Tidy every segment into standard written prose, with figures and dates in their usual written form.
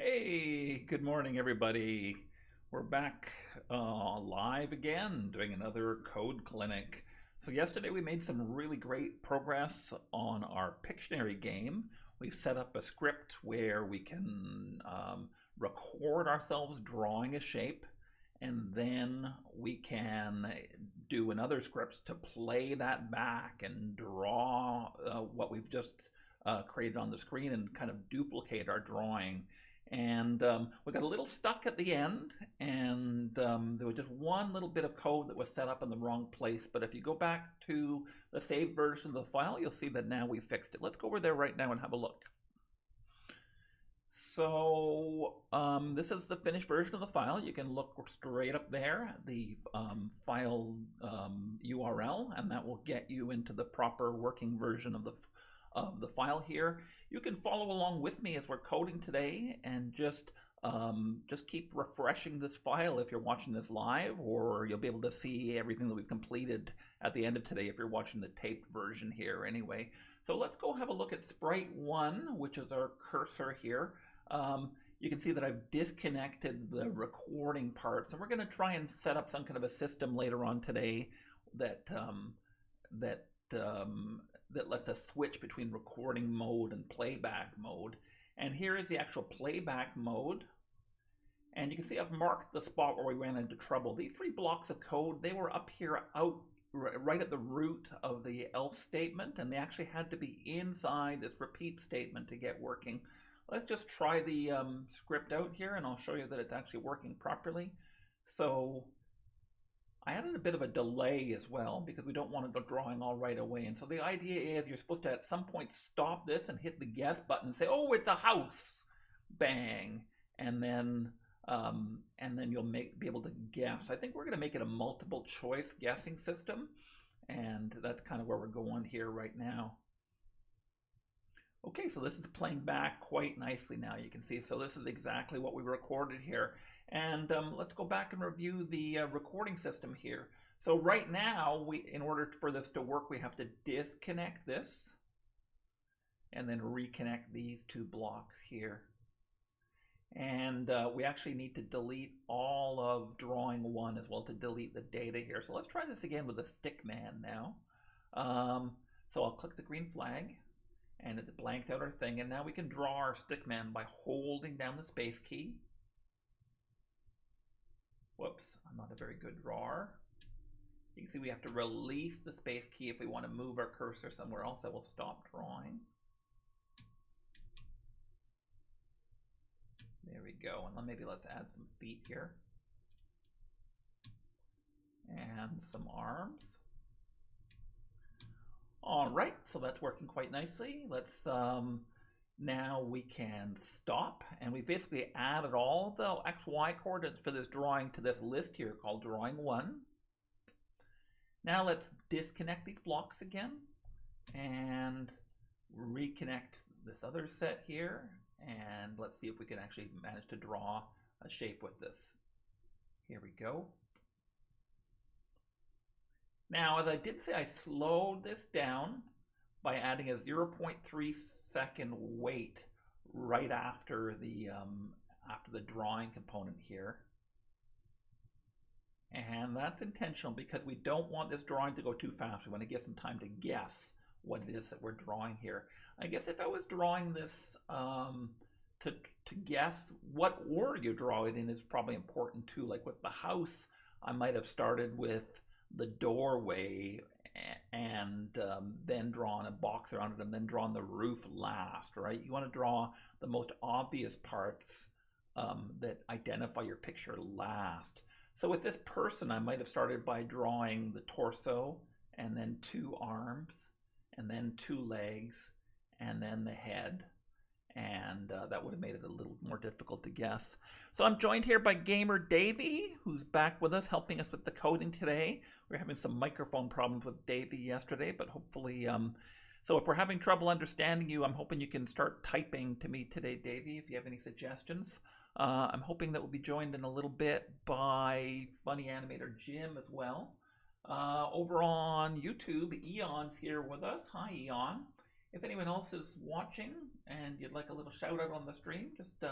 Hey, good morning, everybody. We're back live again, doing another code clinic. So yesterday we made some really great progress on our Pictionary game. We've set up a script where we can record ourselves drawing a shape, and then we can do another script to play that back and draw what we've just created on the screen and kind of duplicate our drawing. And we got a little stuck at the end, and there was just one little bit of code that was set up in the wrong place. But if you go back to the saved version of the file, you'll see that now we fixed it. Let's go over there right now and have a look. So this is the finished version of the file. You can look straight up there, the file URL, and that will get you into the proper working version of the file here. You can follow along with me as we're coding today, and just keep refreshing this file if you're watching this live, or you'll be able to see everything that we've completed at the end of today if you're watching the taped version here anyway. So let's go have a look at sprite 1, which is our cursor here. You can see that I've disconnected the recording parts, and we're going to try and set up some kind of a system later on today that lets us switch between recording mode and playback mode. And here is the actual playback mode. And you can see I've marked the spot where we ran into trouble. These 3 blocks of code, they were up here right at the root of the else statement, and they actually had to be inside this repeat statement to get working. Let's just try the script out here, and I'll show you that it's actually working properly. So I added a bit of a delay as well because we don't want it drawing all right away. And so the idea is you're supposed to at some point stop this and hit the guess button and say, oh, it's a house, bang, and then you'll be able to guess. I think we're going to make it a multiple choice guessing system, and that's kind of where we're going here right now. Okay, so this is playing back quite nicely now, you can see. So this is exactly what we recorded here. And let's go back and review the recording system here. So right now, in order for this to work, we have to disconnect this and then reconnect these 2 blocks here. And we actually need to delete all of drawing 1 as well to delete the data here. So let's try this again with a stick man now. So I'll click the green flag, and it's blanked out our thing. And now we can draw our stick man by holding down the space key. Whoops, I'm not a very good drawer. You can see we have to release the space key if we want to move our cursor somewhere else. That will stop drawing. There we go. And maybe let's add some feet here. And some arms. All right, so that's working quite nicely. Let's now we can stop, and we basically added all the XY coordinates for this drawing to this list here called drawing 1. Now let's disconnect these blocks again and reconnect this other set here, and let's see if we can actually manage to draw a shape with this. Here we go. Now, as I did say, I slowed this down by adding a 0.3 second wait right after the drawing component here. And that's intentional because we don't want this drawing to go too fast. We want to give some time to guess what it is that we're drawing here. I guess if I was drawing this to guess what order you draw it in is probably important too. Like with the house, I might have started with the doorway and then drawn a box around it and then drawn the roof last, right? You want to draw the most obvious parts that identify your picture last. So with this person, I might have started by drawing the torso and then 2 arms and then 2 legs and then the head. And that would have made it a little more difficult to guess. So I'm joined here by Gamer Davey, who's back with us, helping us with the coding today. We're having some microphone problems with Davey yesterday, but hopefully, so if we're having trouble understanding you, I'm hoping you can start typing to me today, Davey, if you have any suggestions. I'm hoping that we'll be joined in a little bit by funny animator Jim as well. Over on YouTube, Eon's here with us. Hi, Eon. If anyone else is watching and you'd like a little shout out on the stream, just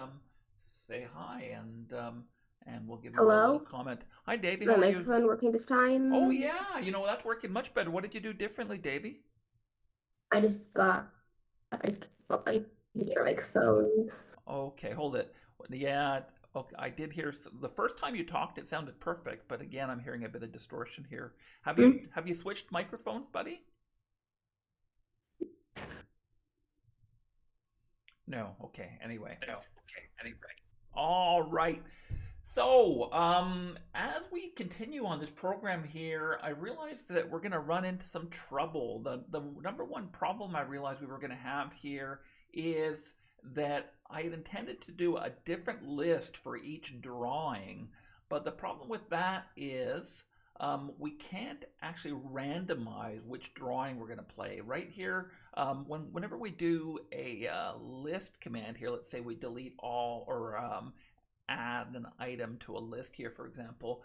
say hi, and we'll give you a little Hello? comment. Hi, Davy. My How are you? microphone working this Oh time? yeah, that's working much better. What did you do differently, Davy? I just got I just got my easier microphone. Okay, hold it. Yeah, okay. I did hear the first time you talked, it sounded perfect, but again, I'm hearing a bit of distortion here. Have you Hmm? have you switched microphones, buddy? No. Okay. Anyway. No. Okay. Anyway. All right. So, as we continue on this program here, I realized that we're going to run into some trouble. The number one problem I realized we were going to have here is that I had intended to do a different list for each drawing, but the problem with that is we can't actually randomize which drawing we're going to play. Right here, whenever we do a list command here, let's say we delete all or add an item to a list here, for example,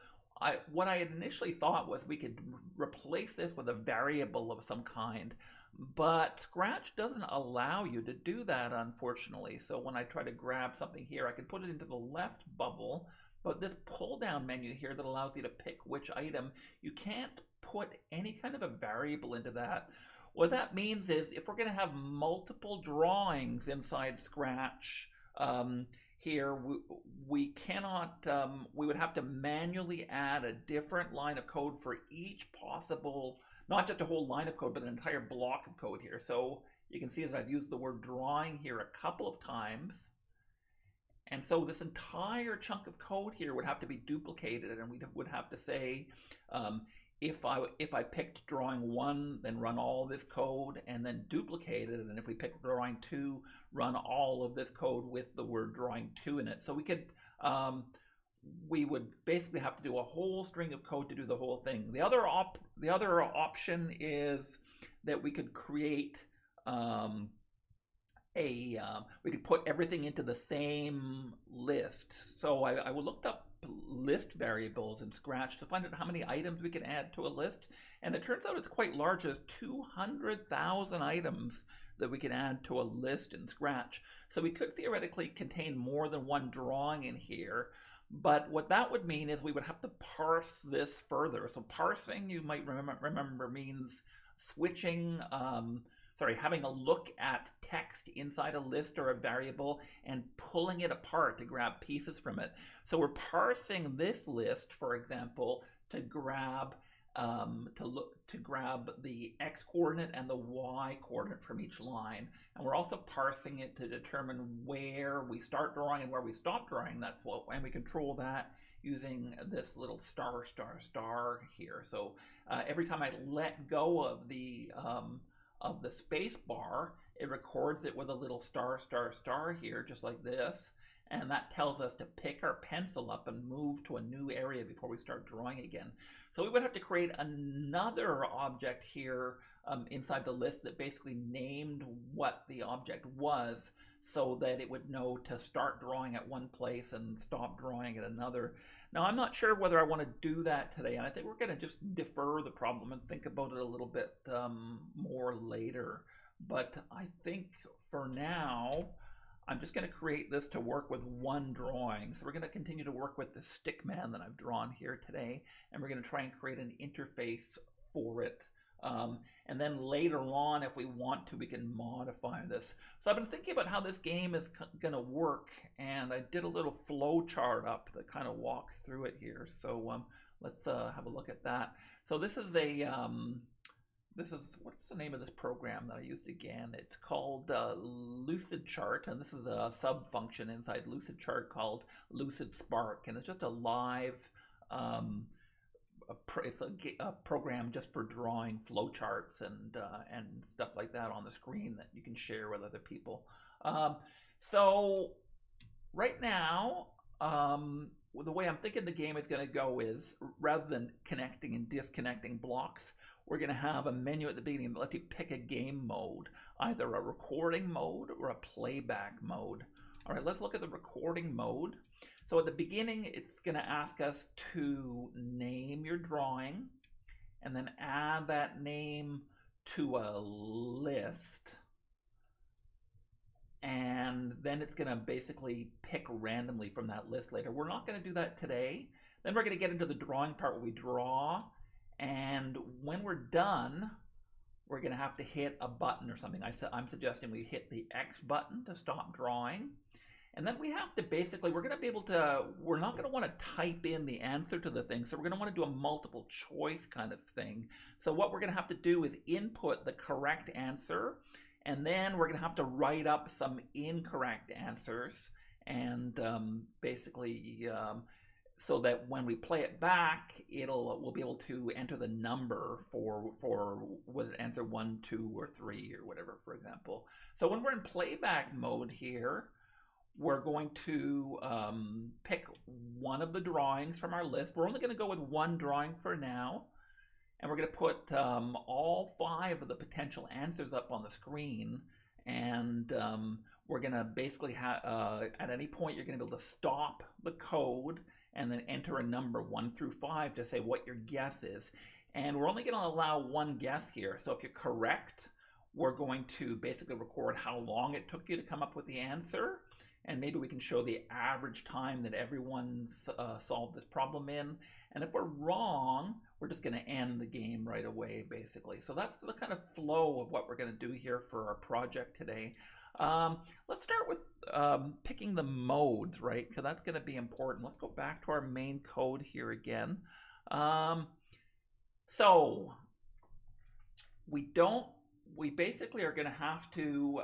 what I had initially thought was we could replace this with a variable of some kind, but Scratch doesn't allow you to do that, unfortunately. So when I try to grab something here, I can put it into the left bubble, but this pull down menu here that allows you to pick which item, you can't put any kind of a variable into that. What that means is if we're going to have multiple drawings inside Scratch, here we cannot we would have to manually add a different line of code for each possible, not just a whole line of code, but an entire block of code here. So you can see that I've used the word drawing here a couple of times, and so this entire chunk of code here would have to be duplicated, and we would have to say, if I picked drawing 1, then run all this code and then duplicate it, and if we picked drawing 2, run all of this code with the word drawing 2 in it. So we would basically have to do a whole string of code to do the whole thing. The other option is that we could create we could put everything into the same list. So I looked up list variables in Scratch to find out how many items we can add to a list, and it turns out it's quite large. There's 200,000 items that we can add to a list in Scratch. So we could theoretically contain more than one drawing in here, but what that would mean is we would have to parse this further. So parsing, you might remember means switching having a look at text inside a list or a variable and pulling it apart to grab pieces from it. So we're parsing this list, for example, to grab to grab the x coordinate and the y coordinate from each line, and we're also parsing it to determine where we start drawing and where we stop drawing. And we control that using this little star star star here. So every time I let go of the space bar, it records it with a little star, star, star here, just like this. And that tells us to pick our pencil up and move to a new area before we start drawing again. So we would have to create another object here inside the list that basically named what the object was so that it would know to start drawing at one place and stop drawing at another. Now, I'm not sure whether I want to do that today, and I think we're going to just defer the problem and think about it a little bit more later. But I think for now, I'm just going to create this to work with one drawing. So we're going to continue to work with the stick man that I've drawn here today, and we're going to try and create an interface for it. And then later on, if we want to, we can modify this. So I've been thinking about how this game is going to work, and I did a little flow chart up that kind of walks through it here. So let's have a look at that. So this is what's the name of this program that I used again? It's called Lucid Chart, and this is a sub function inside Lucid Chart called Lucid Spark, and it's just a live it's a program just for drawing flowcharts and stuff like that on the screen that you can share with other people. So right now, the way I'm thinking the game is going to go is, rather than connecting and disconnecting blocks, we're going to have a menu at the beginning that lets you pick a game mode, either a recording mode or a playback mode. All right, let's look at the recording mode. So at the beginning, it's going to ask us to name your drawing and then add that name to a list. And and then it's going to basically pick randomly from that list later. We're not going to do that today. Then we're going to get into the drawing part where we draw, and when we're done, we're going to have to hit a button or something. I'm suggesting we hit the X button to stop drawing. And then we have to basically, we're going to be able to, we're not going to want to type in the answer to the thing. So we're going to want to do a multiple choice kind of thing. So what we're going to have to do is input the correct answer. And then we're going to have to write up some incorrect answers. And basically, so that when we play it back, we'll be able to enter the number for was it answer 1, 2, or 3 or whatever, for example. So when we're in playback mode here, we're going to pick one of the drawings from our list. We're only going to go with one drawing for now. And we're going to put all 5 of the potential answers up on the screen. And we're going to basically at any point, you're going to be able to stop the code and then enter a number 1 through 5 to say what your guess is. And we're only going to allow one guess here. So if you're correct, we're going to basically record how long it took you to come up with the answer. And maybe we can show the average time that everyone's solved this problem in. And if we're wrong, we're just going to end the game right away, basically. So that's the kind of flow of what we're going to do here for our project today. Let's start with picking the modes, right? Because that's going to be important. Let's go back to our main code here again. So we basically are going to have to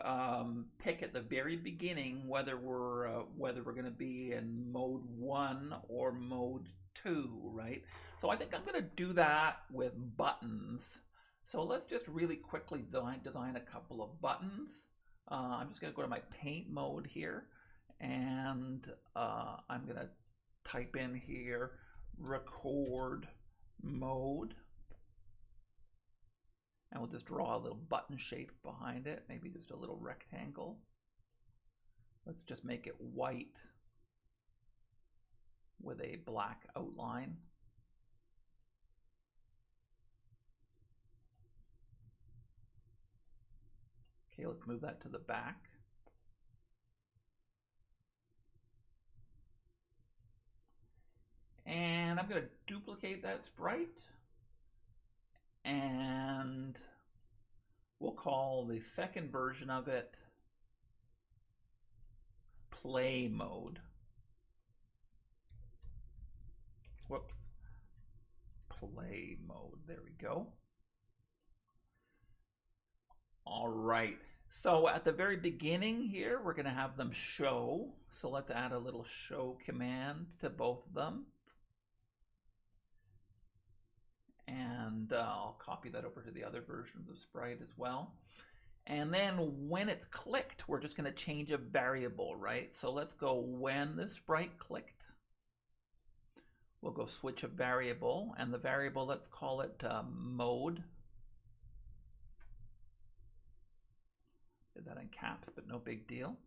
pick at the very beginning whether we're going to be in mode 1 or mode 2, right? So I think I'm going to do that with buttons. So let's just really quickly design a couple of buttons. I'm just going to go to my paint mode here, and I'm going to type in here record mode. And we'll just draw a little button shape behind it, maybe just a little rectangle. Let's just make it white with a black outline. Okay, let's move that to the back. And I'm going to duplicate that sprite. And we'll call the second version of it play mode. Whoops. Play mode. There we go. All right. So at the very beginning here, we're going to have them show. So let's add a little show command to both of them. And I'll copy that over to the other version of the sprite as well. And then when it's clicked, we're just going to change a variable, right? So let's go when the sprite clicked. We'll go switch a variable, and the variable, let's call it mode. Did that in caps, but no big deal.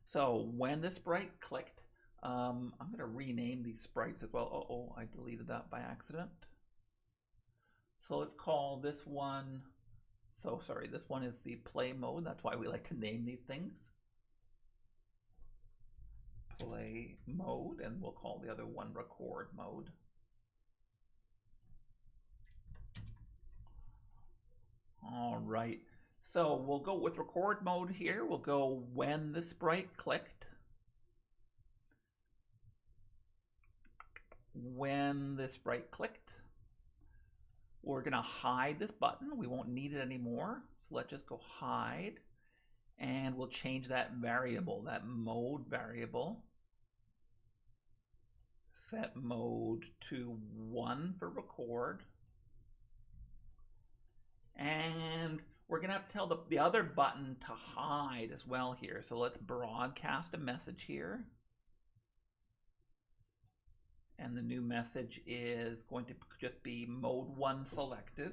So when the sprite clicked, I'm going to rename these sprites as well. Oh, I deleted that by accident. So let's call this one, this one is the play mode. That's why we like to name these things. Play mode, and we'll call the other one record mode. All right, so we'll go with record mode here. We'll go when the sprite clicked. When the sprite clicked. We're going to hide this button. We won't need it anymore. So let's just go hide. And we'll change that variable, that mode variable. Set mode to 1 for record. And we're going to have to tell the other button to hide as well here. So let's broadcast a message here. And the new message is going to just be mode 1 selected.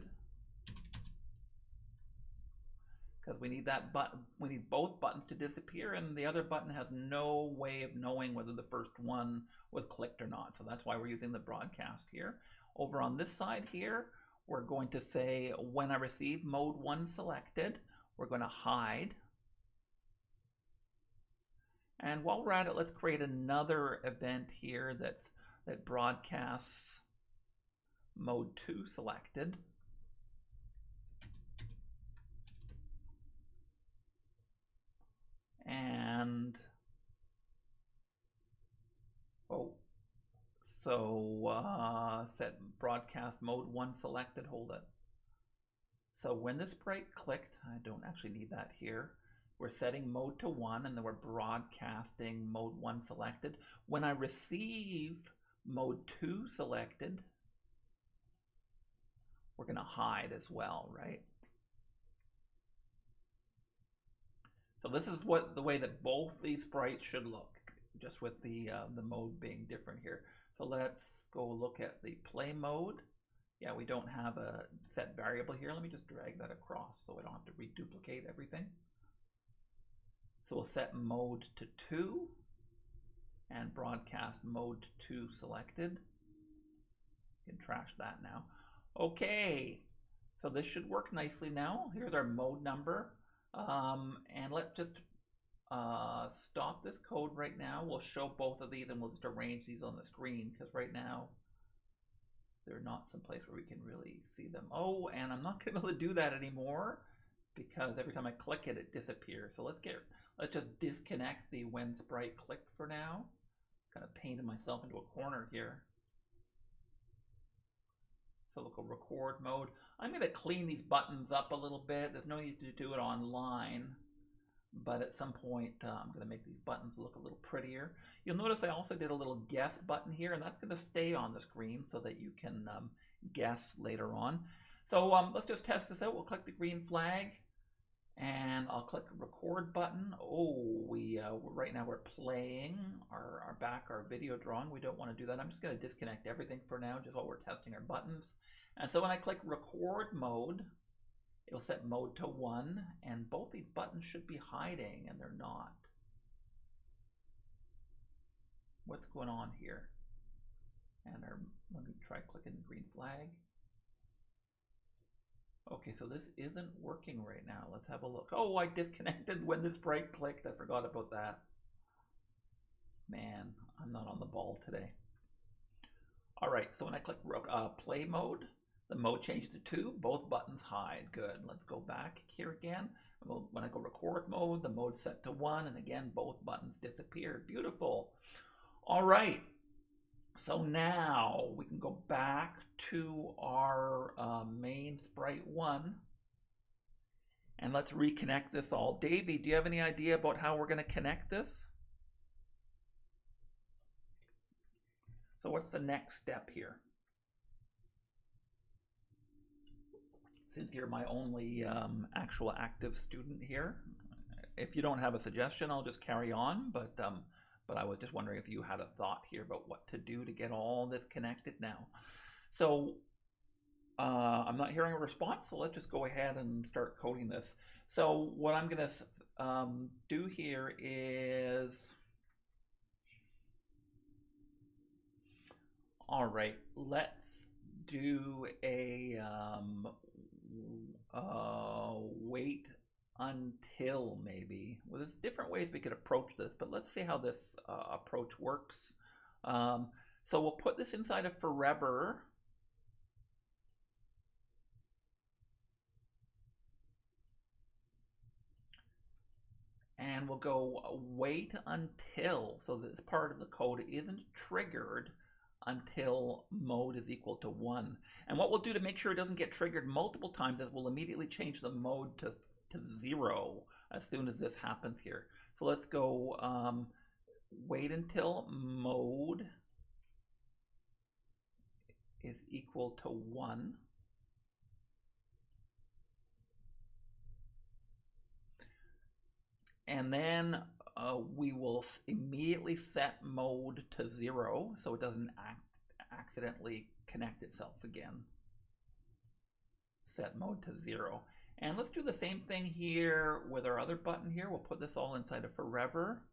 Because we need that button, we need both buttons to disappear, and the other button has no way of knowing whether the first one was clicked or not. So that's why we're using the broadcast here. Over on this side here, we're going to say when I receive mode 1 selected, we're going to hide. And while we're at it, let's create another event here that broadcasts mode 2 selected. And set broadcast mode 1 selected, hold it. So when this sprite clicked, I don't actually need that here. We're setting mode to 1 and then we're broadcasting mode 1 selected. When I receive mode 2 selected, we're going to hide as well, right? So this is the way that both these sprites should look, just with the mode being different here. So let's go look at the play mode. Yeah, we don't have a set variable here. Let me just drag that across so I don't have to reduplicate everything. So we'll set mode to 2 and broadcast mode 2 selected. You can trash that now. Okay, so this should work nicely now. Here's our mode number. And let's just stop this code right now. We'll show both of these and we'll just arrange these on the screen because right now they're not someplace where we can really see them. Oh, and I'm not going to be able to do that anymore because every time I click it, it disappears. So let's just disconnect the when sprite clicked for now. Kind of painted myself into a corner here. So we'll go record mode. I'm going to clean these buttons up a little bit. There's no need to do it online, but at some point I'm going to make these buttons look a little prettier. You'll notice I also did a little guess button here, and that's going to stay on the screen so that you can guess later on. So let's just test this out. We'll click the green flag, and I'll click the record button. Oh, right now we're playing our video drawing. We don't want to do that. I'm just going to disconnect everything for now, just while we're testing our buttons. And so when I click record mode, it'll set mode to 1, and both these buttons should be hiding, and they're not. What's going on here? And let me try clicking the green flag. Okay, so this isn't working right now. Let's have a look. Oh, I disconnected when this sprite clicked. I forgot about that. Man, I'm not on the ball today. All right, so when I click play mode, the mode changes to 2. Both buttons hide. Good. Let's go back here again. When I go record mode, the mode's set to 1, and again, both buttons disappeared. Beautiful. All right. So now we can go back to our main sprite 1, and let's reconnect this all. Davey, do you have any idea about how we're going to connect this? So what's the next step here? Since you're my only actual active student here, if you don't have a suggestion, I'll just carry on, but I was just wondering if you had a thought here about what to do to get all this connected now. So I'm not hearing a response, so let's just go ahead and start coding this. So what I'm going to do here is, all right, let's do a wait until maybe. Well, there's different ways we could approach this, but let's see how this approach works. So we'll put this inside of forever. And we'll go wait until, so this part of the code isn't triggered until mode is equal to 1. And what we'll do to make sure it doesn't get triggered multiple times is we'll immediately change the mode to 0 as soon as this happens here. So let's go wait until mode is equal to 1. And then we will immediately set mode to 0 so it doesn't accidentally connect itself again. Set mode to 0. And let's do the same thing here with our other button here. We'll put this all inside of forever.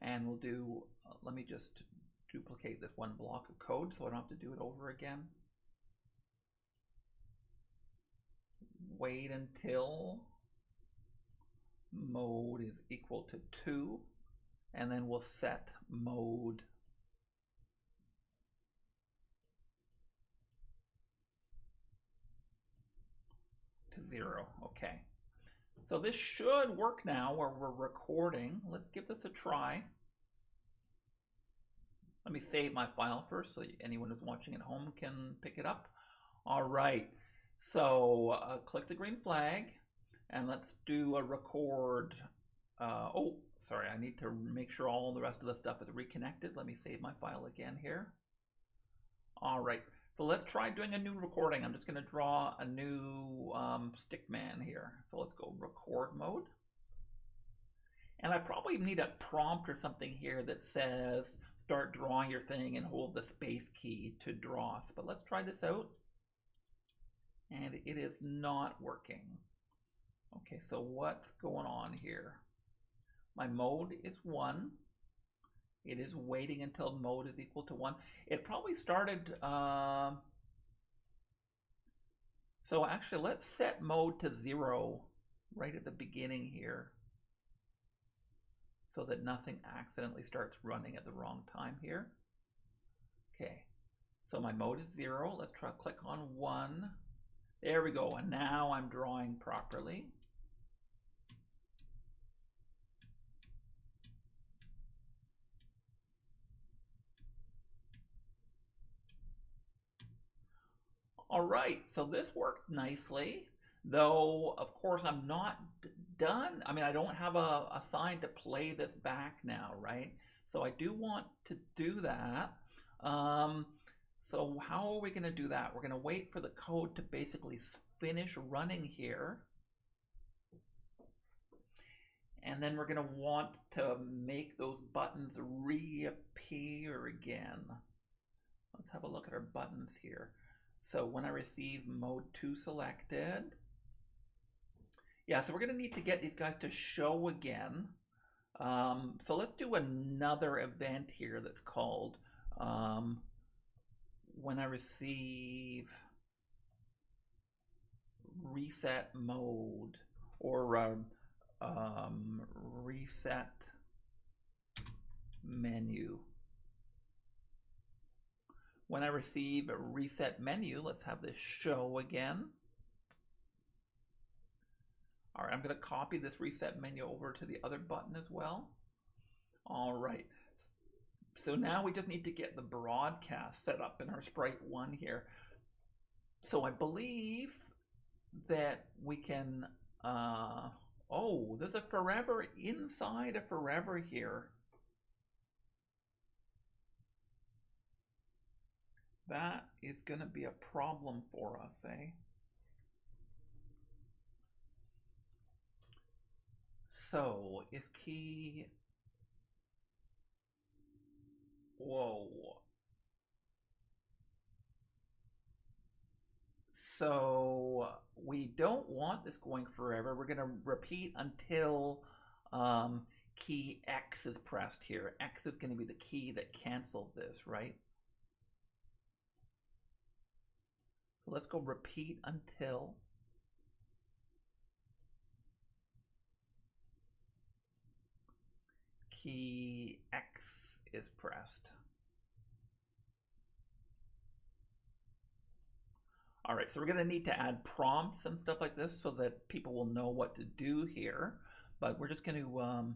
And we'll do, let me just duplicate this one block of code so I don't have to do it over again. Wait until mode is equal to 2, and then we'll set mode to 0. Okay. So this should work now where we're recording. Let's give this a try. Let me save my file first so anyone who's watching at home can pick it up. All right. So click the green flag and let's do a record. Oh, sorry, I need to make sure all the rest of the stuff is reconnected. Let me save my file again here. All right, so let's try doing a new recording. I'm just going to draw a new stickman here. So let's go record mode. And I probably need a prompt or something here that says start drawing your thing and hold the space key to draw. But let's try this out. And it is not working. Okay, so what's going on here? My mode is 1. It is waiting until mode is equal to 1. It probably started, so actually let's set mode to 0 right at the beginning here so that nothing accidentally starts running at the wrong time here. Okay, so my mode is 0. Let's try click on 1. There we go, and now I'm drawing properly. All right, so this worked nicely, though of course I'm not done. I mean, I don't have a sign to play this back now, right? So I do want to do that. So how are we going to do that? We're going to wait for the code to basically finish running here. And then we're going to want to make those buttons reappear again. Let's have a look at our buttons here. So when I receive mode 2 selected, yeah, so we're going to need to get these guys to show again. So let's do another event here that's called when I receive reset mode or reset menu. When I receive a reset menu, let's have this show again. All right, I'm going to copy this reset menu over to the other button as well. All right, so now we just need to get the broadcast set up in our sprite 1 here. So I believe that we can, oh, there's a forever inside a forever here. That is going to be a problem for us, eh? So if key, whoa. So we don't want this going forever. We're going to repeat until key X is pressed here. X is going to be the key that canceled this, right? So let's go repeat until key X is pressed. All right, so we're going to need to add prompts and stuff like this so that people will know what to do here. But we're just going to,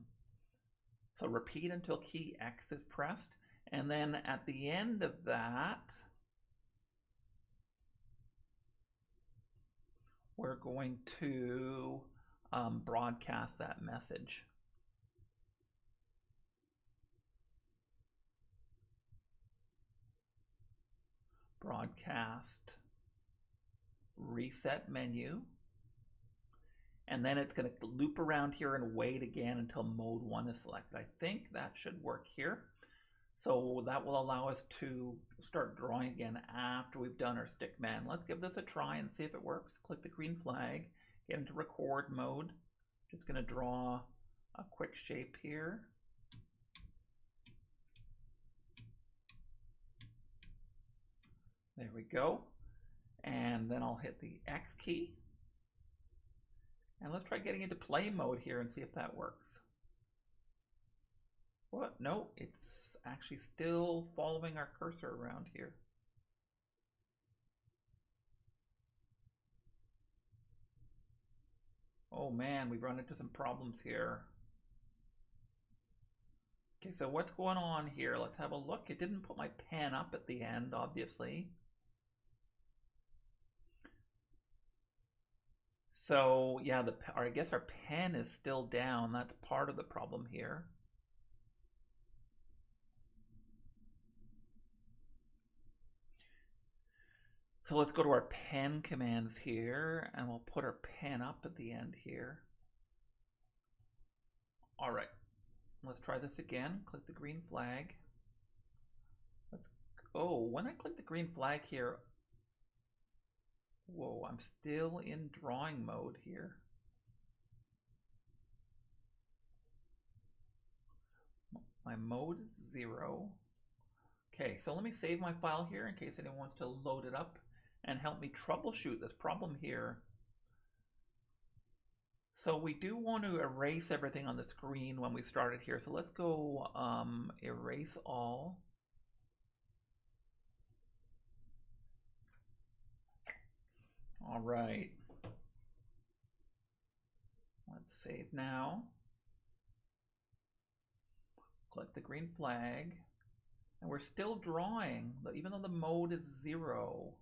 so repeat until key X is pressed. And then at the end of that, we're going to broadcast that message. Broadcast reset menu, and then it's going to loop around here and wait again until mode 1 is selected. I think that should work here. So that will allow us to start drawing again after we've done our stickman. Let's give this a try and see if it works. Click the green flag, get into record mode. Just going to draw a quick shape here. There we go. And then I'll hit the X key. And let's try getting into play mode here and see if that works. What? No, it's actually still following our cursor around here. Oh man, we've run into some problems here. Okay, so what's going on here? Let's have a look. It didn't put my pen up at the end, obviously. So yeah, I guess our pen is still down. That's part of the problem here. So let's go to our pen commands here, and we'll put our pen up at the end here. All right, let's try this again. Click the green flag. When I click the green flag here, whoa, I'm still in drawing mode here. My mode is 0. Okay, so let me save my file here in case anyone wants to load it up and help me troubleshoot this problem here. So we do want to erase everything on the screen when we started here. So let's go erase all. All right. Let's save now. Click the green flag. And we're still drawing, even though the mode is 0.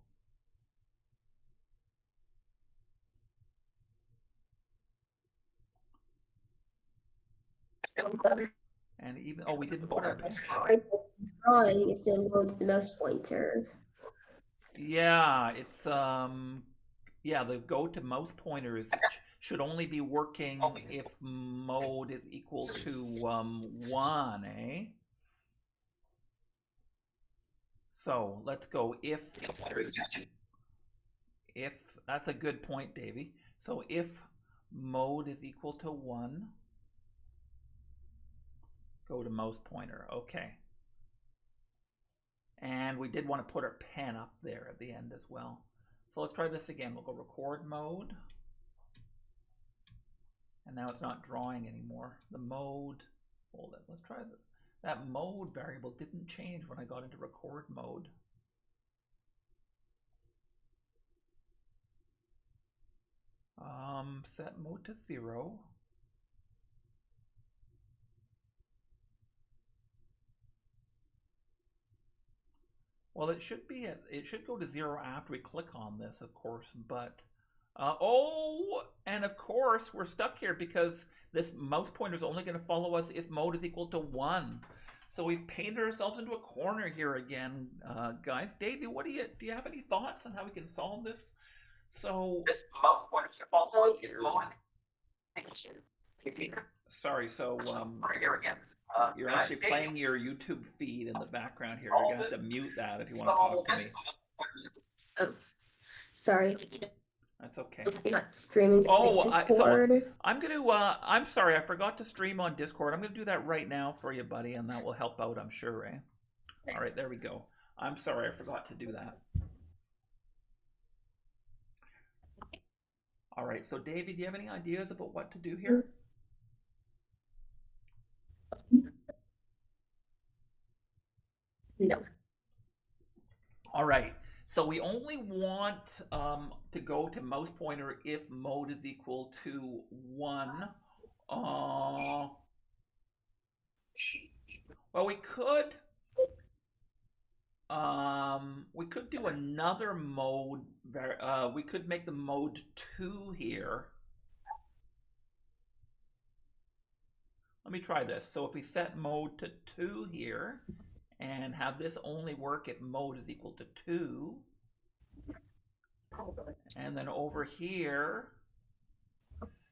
And even, we didn't put our drawing is still going to the mouse pointer. Yeah, it's yeah, the go to mouse pointers should only be working if mode is equal to 1, eh? So let's go if that's a good point, Davey. So if mode is equal to 1, go to mouse pointer. Okay. And we did want to put our pen up there at the end as well. So let's try this again. We'll go record mode. And now it's not drawing anymore. The mode, hold it. Let's try that. That mode variable didn't change when I got into record mode. Set mode to 0. Well, it should go to 0 after we click on this, of course, but and of course we're stuck here because this mouse pointer is only going to follow us if mode is equal to 1. So we've painted ourselves into a corner here again, guys. Davey, do you have any thoughts on how we can solve this? So this mouse pointer is going to follow us. Sorry, so here again. You're actually playing your YouTube feed in the background here. You're gonna have to mute that if you want to talk to me. Oh, sorry. That's okay. I'm not streaming Discord. I'm sorry, I forgot to stream on Discord. I'm gonna do that right now for you, buddy, and that will help out, I'm sure, eh? All right, there we go. I'm sorry, I forgot to do that. All right, so Davey, do you have any ideas about what to do here? No. All right, so we only want to go to mouse pointer if mode is equal to 1. Well, we could do another mode. We could make the mode 2 here. Let me try this. So if we set mode to 2 here, and have this only work if mode is equal to 2. And then over here,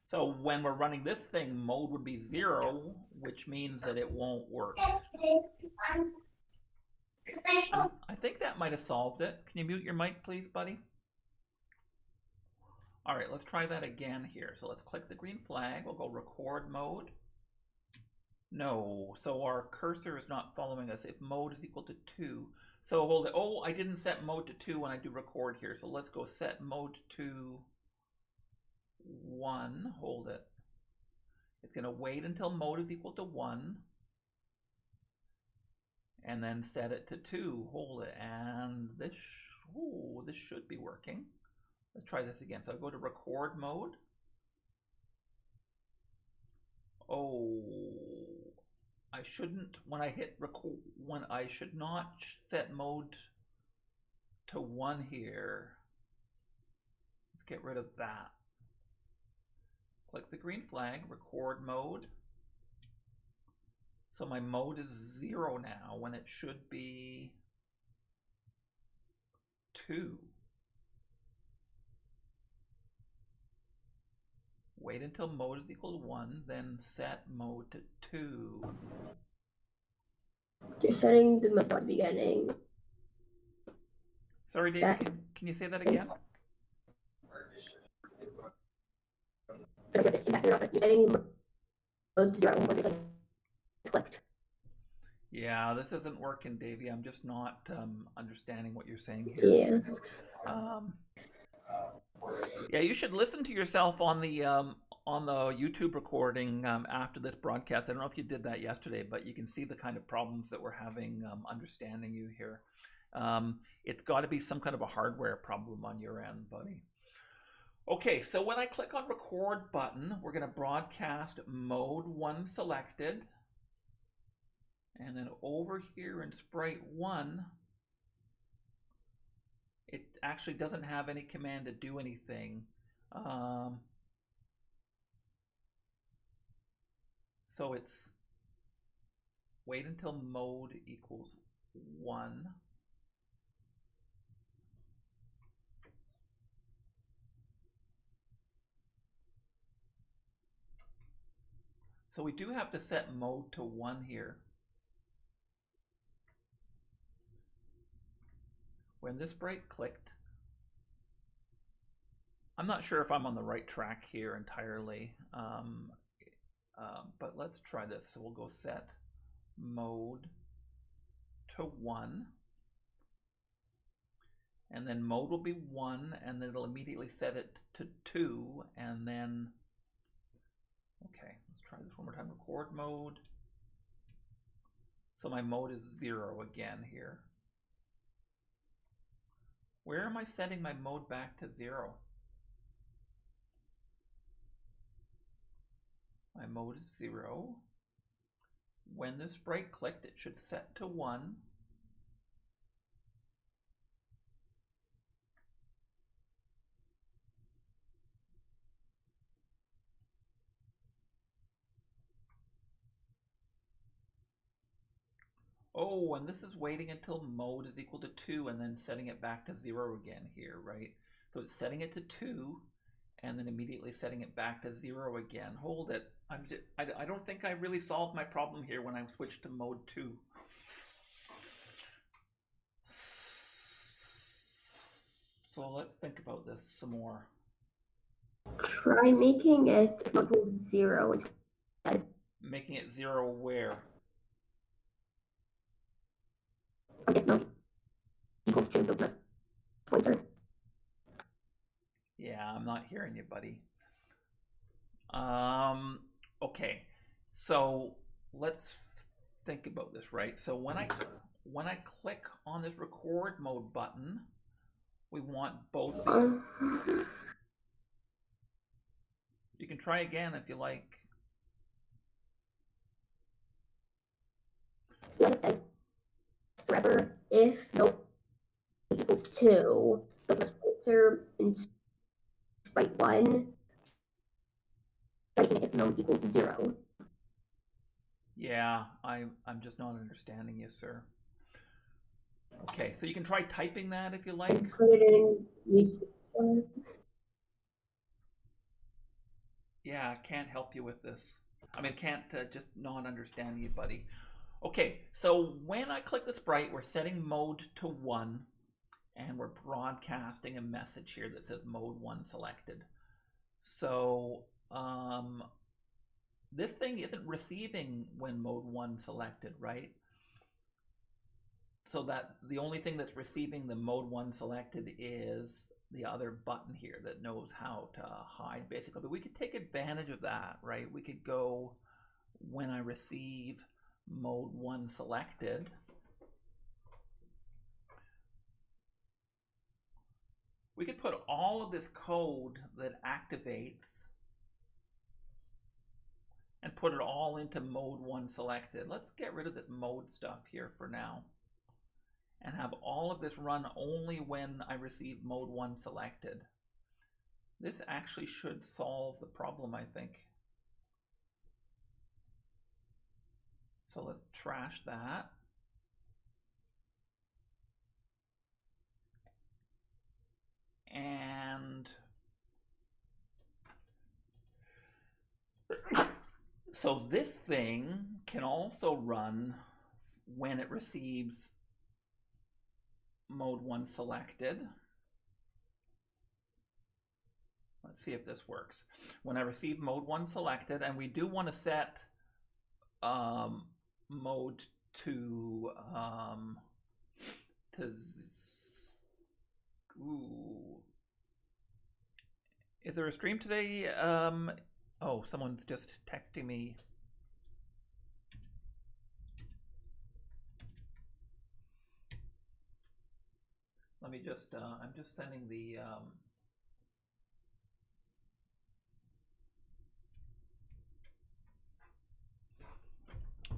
so when we're running this thing, mode would be 0, which means that it won't work. I think that might have solved it. Can you mute your mic, please, buddy? All right, let's try that again here. So let's click the green flag. We'll go record mode. No, so our cursor is not following us if mode is equal to 2. So hold it. Oh, I didn't set mode to 2 when I do record here. So let's go set mode to 1, hold it. It's going to wait until mode is equal to 1, and then set it to 2, hold it, and this should be working. Let's try this again. So I go to record mode. Oh, I shouldn't, when I hit record, when I should not set mode to 1 here. Let's get rid of that. Click the green flag, record mode. So my mode is 0 now when it should be 2. Wait until mode is equal to 1, then set mode to 2. You're setting the mode at the beginning. Sorry, David, can you say that again? You're setting mode to 0 when it clicked. Yeah, this isn't working, Davey. I'm just not understanding what you're saying here. Yeah. Yeah, you should listen to yourself on the YouTube recording after this broadcast. I don't know if you did that yesterday, but you can see the kind of problems that we're having understanding you here. It's got to be some kind of a hardware problem on your end, buddy. Okay, so when I click on record button, we're going to broadcast mode 1 selected. And then over here in sprite 1, it actually doesn't have any command to do anything. So it's wait until mode equals 1. So we do have to set mode to 1 here. When this sprite clicked, I'm not sure if I'm on the right track here entirely, but let's try this. So we'll go set mode to 1, and then mode will be 1, and then it'll immediately set it to 2, and then, okay, let's try this one more time. Record mode. So my mode is 0 again here. Where am I setting my mode back to 0? My mode is 0. When the sprite clicked, it should set to 1. Oh, and this is waiting until mode is equal to 2 and then setting it back to 0 again here, right? So it's setting it to 2 and then immediately setting it back to 0 again. Hold it. I don't think I really solved my problem here when I switched to mode 2. So let's think about this some more. Try making it equal to 0 instead. Making it 0 where? If not equals to the pointer. Yeah, I'm not hearing you, buddy. Okay, so let's think about this, right? So when I click on this record mode button, we want both. You can try again if you like. Like it says, forever if no equals 2, the first pointer in sprite 1, writing it if no equals 0. Yeah, I'm just not understanding you, sir. Okay, so you can try typing that if you like. Put it in YouTube. Yeah, I can't help you with this. I mean, can't just not understand you, buddy. Okay, so when I click the sprite, we're setting mode to 1, and we're broadcasting a message here that says mode 1 selected. So this thing isn't receiving when mode 1 selected, right? So that the only thing that's receiving the mode 1 selected is the other button here that knows how to hide basically. But we could take advantage of that, right? We could go when I receive mode 1 selected. We could put all of this code that activates and put it all into mode 1 selected. Let's get rid of this mode stuff here for now and have all of this run only when I receive mode 1 selected. This actually should solve the problem, I think. So let's trash that. And so this thing can also run when it receives mode 1 selected. Let's see if this works. When I receive mode 1 selected, and we do want to set mode to ooh. Is there a stream today? Oh, someone's just texting me. Let me just, I'm just sending the,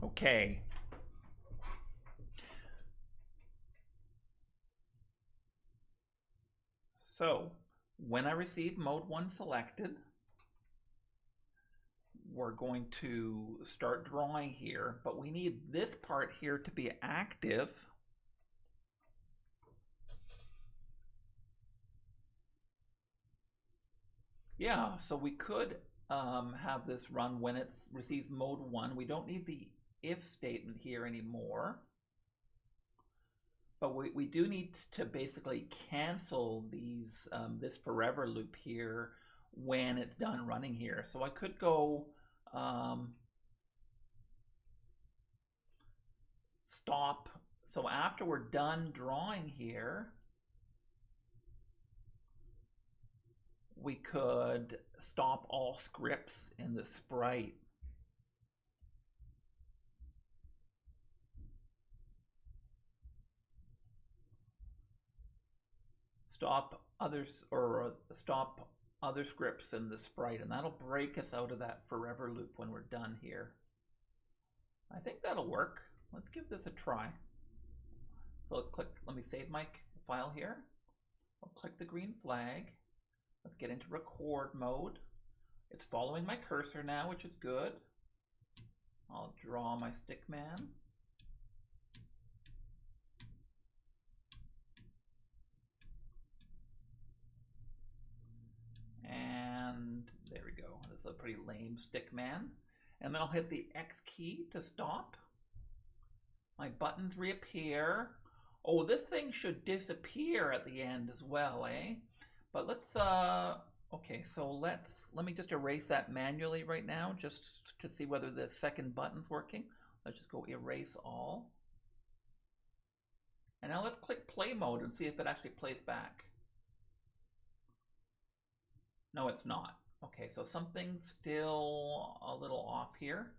okay. So when I receive mode 1 selected, we're going to start drawing here, but we need this part here to be active. Yeah, so we could have this run when it receives mode 1. We don't need the if statement here anymore. But we do need to basically cancel these this forever loop here when it's done running here. So I could go stop. So after we're done drawing here, we could stop all scripts in the sprite. Stop others, or stop other scripts in the sprite, and that'll break us out of that forever loop when we're done here. I think that'll work. Let's give this a try. So let's click, let me save my file here. I'll click the green flag. Let's get into record mode. It's following my cursor now, which is good. I'll draw my stick man. And there we go. This is a pretty lame stick man. And then I'll hit the X key to stop. My buttons reappear. Oh, this thing should disappear at the end as well, eh? But let's, okay, so let me just erase that manually right now, just to see whether the second button's working. Let's just go erase all. And now let's click play mode and see if it actually plays back. No, it's not. Okay, so something's still a little off here.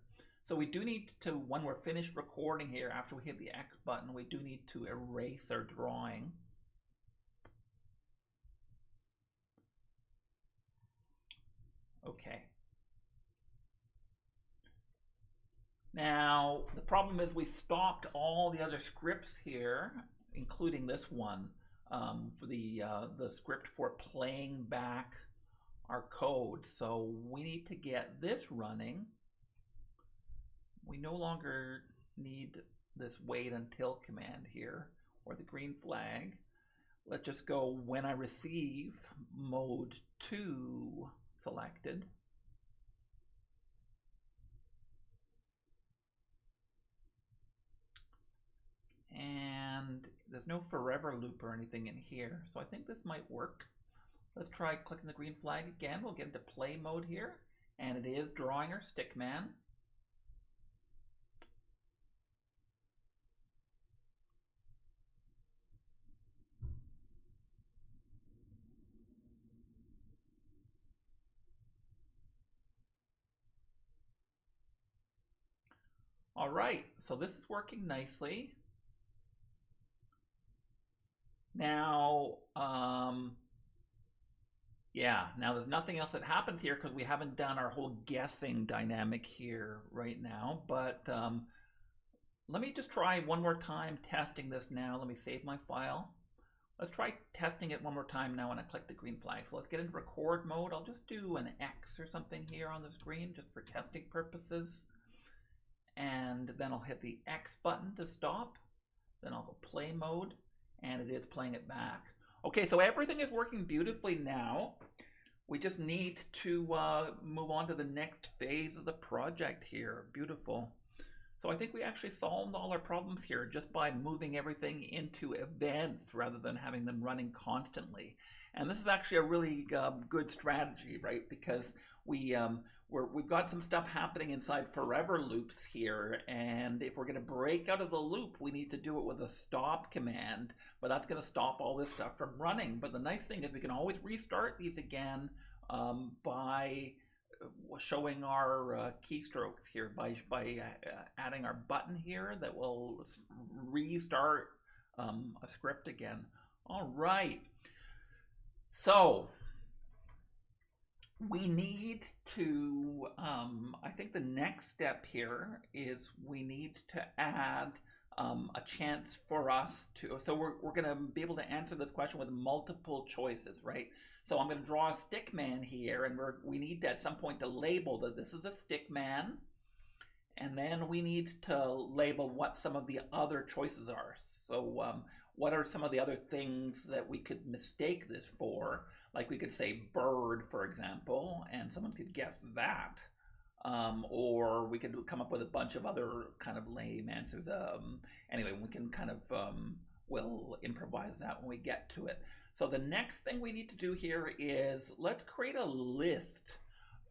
So we do need to, when we're finished recording here, after we hit the X button, we do need to erase our drawing. Okay. Now, the problem is we stopped all the other scripts here, including this one, for the script for playing back our code. So we need to get this running. We no longer need this wait until command here, or the green flag. Let's just go when I receive mode 2 selected. And there's no forever loop or anything in here, so I think this might work. Let's try clicking the green flag again. We'll get into play mode here, and it is drawing our stick man. All right, so this is working nicely. Now, yeah, now there's nothing else that happens here because we haven't done our whole guessing dynamic here right now, but let me just try one more time testing this now. Let me save my file. Let's try testing it one more time now when I click the green flag. So let's get into record mode. I'll just do an X or something here on the screen just for testing purposes. And then I'll hit the X button to stop. Then I'll go play mode, and it is playing it back. Okay, so everything is working beautifully now. We just need to move on to the next phase of the project here. Beautiful. So I think we actually solved all our problems here just by moving everything into events rather than having them running constantly. And this is actually a really good strategy, right? Because we've got some stuff happening inside forever loops here, and if we're going to break out of the loop, we need to do it with a stop command, but that's going to stop all this stuff from running. But the nice thing is we can always restart these again by showing our keystrokes here, by adding our button here that will restart a script again. All right, so we need to, I think the next step here is we need to add a chance for us to, so we're going to be able to answer this question with multiple choices, right? So I'm going to draw a stick man here, and we need to, at some point, to label that this is a stick man, and then we need to label what some of the other choices are. So what are some of the other things that we could mistake this for? Like we could say bird, for example, and someone could guess that. Or we could come up with a bunch of other kind of lame answers. Anyway, we can kind of, we'll improvise that when we get to it. So the next thing we need to do here is let's create a list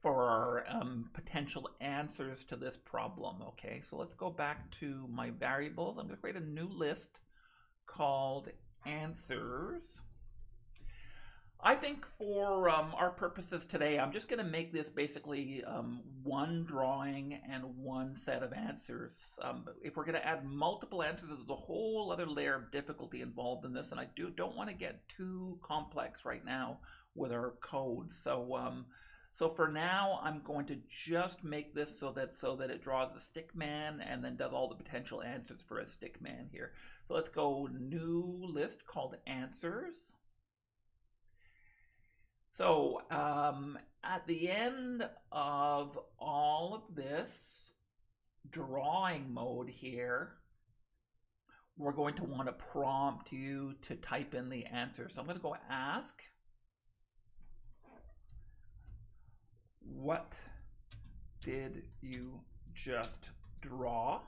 for potential answers to this problem. Okay, so let's go back to my variables. I'm going to create a new list called answers. I think for our purposes today, I'm just going to make this basically one drawing and one set of answers. If we're going to add multiple answers, there's a whole other layer of difficulty involved in this, and I don't want to get too complex right now with our code. So for now, I'm going to just make this so that it draws the stick man and then does all the potential answers for a stick man here. So let's go new list called answers. So at the end of all of this drawing mode here, we're going to want to prompt you to type in the answer. So I'm going to go ask, what did you just draw?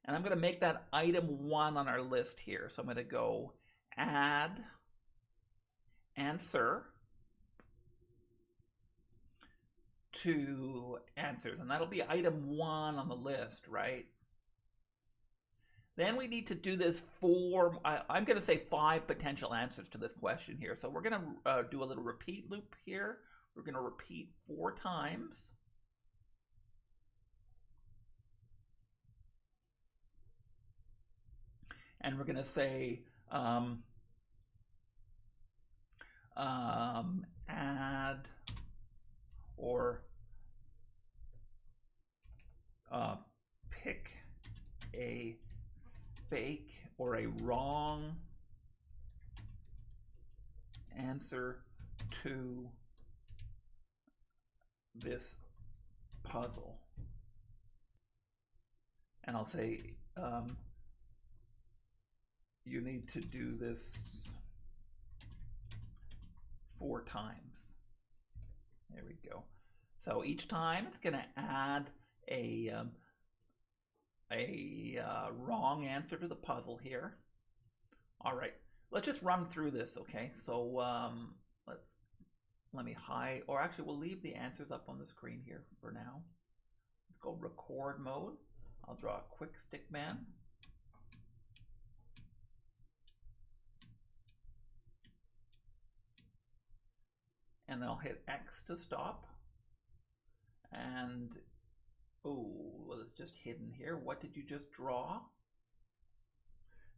And I'm going to make that item 1 on our list here. So I'm going to go add answer to answers, and that'll be item 1 on the list, right? Then we need to do this for, I'm going to say 5 potential answers to this question here. So we're going to do a little repeat loop here. We're going to repeat 4 times. And we're going to say add or pick a fake or a wrong answer to this puzzle. And I'll say you need to do this 4 times. There we go. So each time it's going to add a wrong answer to the puzzle here. All right, let's just run through this, okay? So let me hide, or actually we'll leave the answers up on the screen here for now. Let's go record mode. I'll draw a quick stick man. And then I'll hit X to stop. And Oh, well, it's just hidden here. What did you just draw?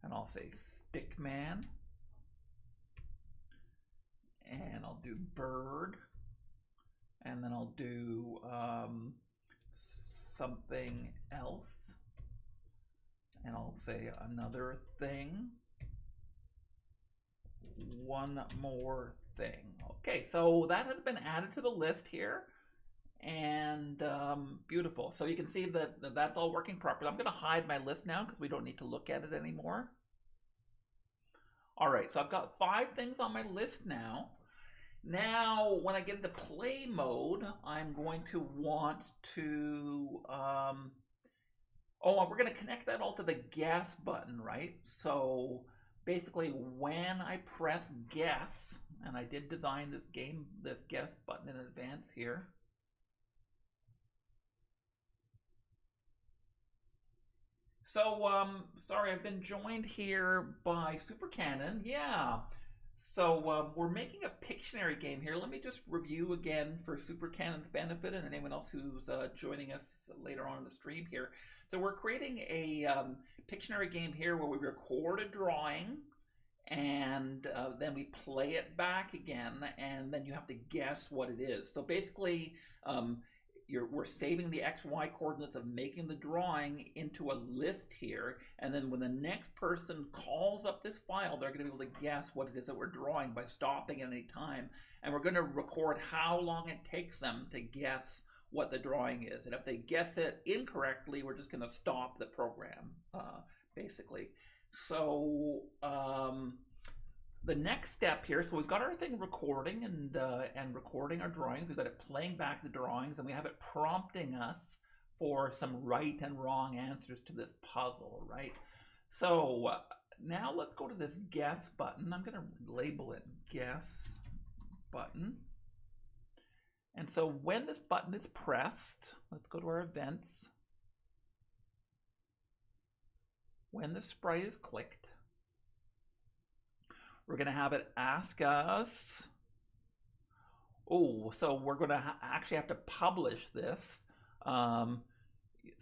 And I'll say stickman. And I'll do bird. And then I'll do something else. And I'll say another thing. One more thing. Okay, so that has been added to the list here. And beautiful. So you can see that that's all working properly. I'm going to hide my list now because we don't need to look at it anymore. All right, so I've got 5 things on my list now. Now, when I get into play mode, I'm going to want to, we're going to connect that all to the guess button, right? So basically when I press guess, and I did design this guess button in advance here. So, sorry, I've been joined here by Super Cannon. Yeah. So we're making a Pictionary game here. Let me just review again for Super Cannon's benefit and anyone else who's joining us later on in the stream here. So we're creating a Pictionary game here where we record a drawing and then we play it back again, and then you have to guess what it is. So basically, we're saving the XY coordinates of making the drawing into a list here, and then when the next person calls up this file, they're going to be able to guess what it is that we're drawing by stopping at any time. And we're going to record how long it takes them to guess what the drawing is. And if they guess it incorrectly, we're just going to stop the program, basically. So the next step here, so we've got our thing recording and recording our drawings. We've got it playing back the drawings, and we have it prompting us for some right and wrong answers to this puzzle, right? So now let's go to this guess button. I'm going to label it guess button. And so when this button is pressed, let's go to our events. When the sprite is clicked, we're going to have it ask us, so we're going to actually have to publish this. So